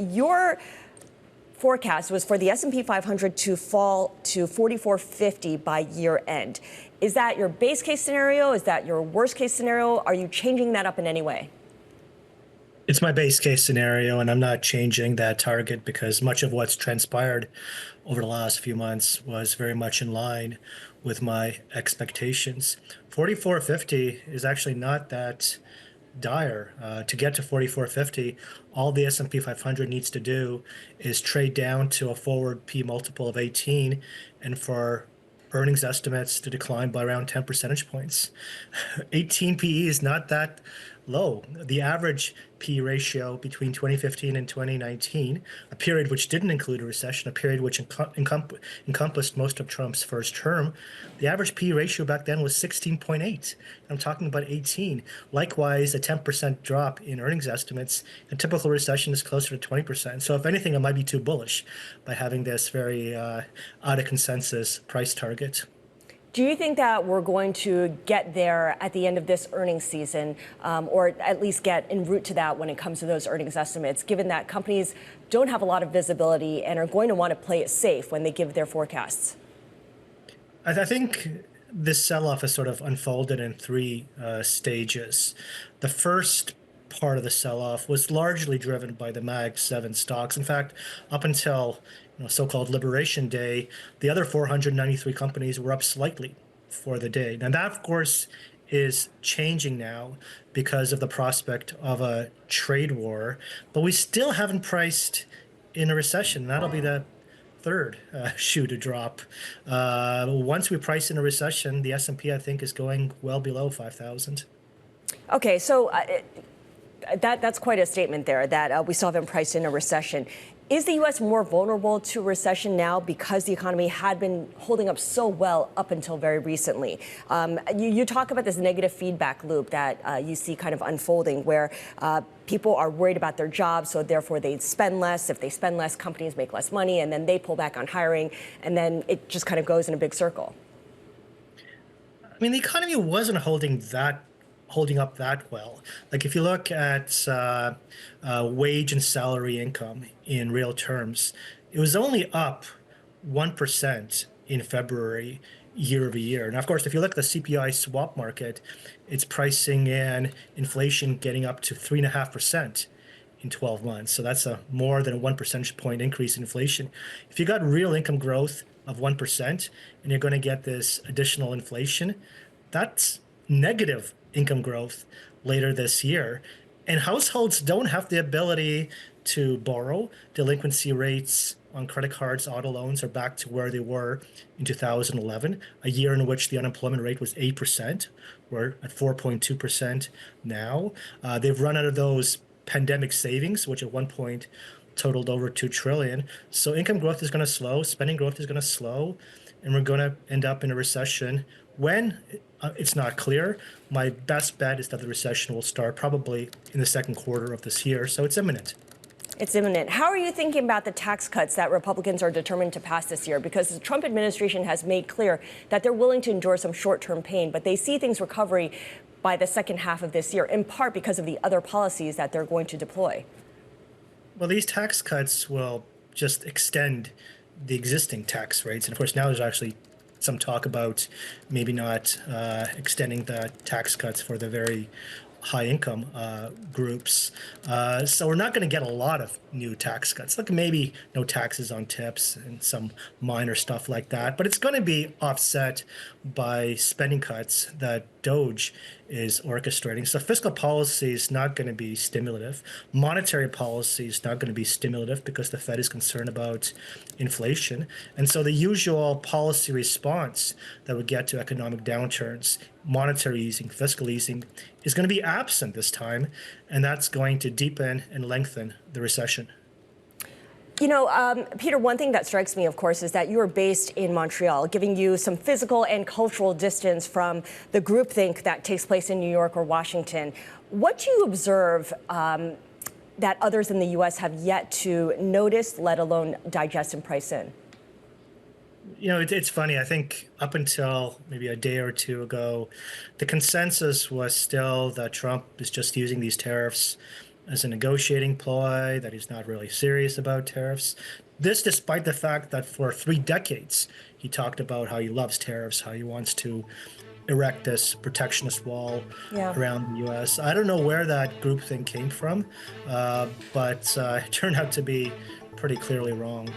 Your forecast was for the S&P 500 to fall to 4450 by year end. Is that your base case scenario? Is that your worst case scenario? Are you changing that up in any way? It's my base case scenario, and I'm not changing that target because much of what's transpired over the last few months was very much in line with my expectations. 4450 is actually not that dire. To get to 4450, all the S&P 500 needs to do is trade down to a forward P multiple of 18, and for earnings estimates to decline by around 10 percentage points. 18 PE is not that low. The average P ratio between 2015 and 2019, a period which didn't include a recession, a period which encompassed most of Trump's first term, the average P ratio back then was 16.8. I'm talking about 18. Likewise, a 10% drop in earnings estimates, a typical recession is closer to 20%. So if anything, I might be too bullish by having this very out of consensus price target. Do you think that we're going to get there at the end of this earnings season, or at least get en route to that when it comes to those earnings estimates, given that companies don't have a lot of visibility and are going to want to play it safe when they give their forecasts? I think this sell-off has sort of unfolded in three stages. The first part of the sell-off was largely driven by the Mag 7 stocks. In fact, up until so-called Liberation Day, the other 493 companies were up slightly for the day. Now that, of course, is changing now because of the prospect of a trade war, but we still haven't priced in a recession. That'll be the third shoe to drop. Once we price in a recession, the S&P, I think, is going well below 5,000. Okay, so that's quite a statement there, that we still haven't priced in a recession. Is the U.S. more vulnerable to recession now because the economy had been holding up so well up until very recently? You talk about this negative feedback loop that you see kind of unfolding, where people are worried about their jobs, so therefore they spend less. If they spend less, companies make less money, and then they pull back on hiring, and then it just kind of goes in a big circle. I mean, the economy wasn't holding up that well. Like if you look at wage and salary income in real terms, it was only up 1% in February year over year. Now, of course, if you look at the CPI swap market, it's pricing in inflation getting up to 3.5% in 12 months. So that's a more than a 1 percentage point increase in inflation. If you got real income growth of 1% and you're going to get this additional inflation, that's negative income growth later this year. And households don't have the ability to borrow. Delinquency rates on credit cards, auto loans are back to where they were in 2011, a year in which the unemployment rate was 8%. We're at 4.2% now. They've run out of those pandemic savings, which at one point totaled over $2 trillion. So income growth is going to slow, spending growth is going to slow, and we're going to end up in a recession. When it's not clear. My best bet is that the recession will start probably in the second quarter of this year, so it's imminent. It's imminent. How are you thinking about the tax cuts that Republicans are determined to pass this year? Because the Trump administration has made clear that they're willing to endure some short-term pain, but they see things recovery by the second half of this year, in part because of the other policies that they're going to deploy. Well, these tax cuts will just extend the existing tax rates. And of course, now there's actually some talk about maybe not extending the tax cuts for the very high income groups. So we're not going to get a lot of new tax cuts, like maybe no taxes on tips and some minor stuff like that. But it's going to be offset by spending cuts that DOGE is orchestrating. So fiscal policy is not going to be stimulative. Monetary policy is not going to be stimulative because the Fed is concerned about inflation. And so the usual policy response that would get to economic downturns, monetary easing, fiscal easing, is going to be absent this time. And that's going to deepen and lengthen the recession. You know, Peter, one thing that strikes me, of course, is that you are based in Montreal, giving you some physical and cultural distance from the groupthink that takes place in New York or Washington. What do you observe that others in the U.S. have yet to notice, let alone digest and price in? You know, it's funny. I think up until maybe a day or two ago, the consensus was still that Trump is just using these tariffs as a negotiating ploy, that he's not really serious about tariffs. This despite the fact that for 3 decades, he talked about how he loves tariffs, how he wants to erect this protectionist wall Yeah. around the U.S. I don't know where that groupthink came from, but it turned out to be pretty clearly wrong.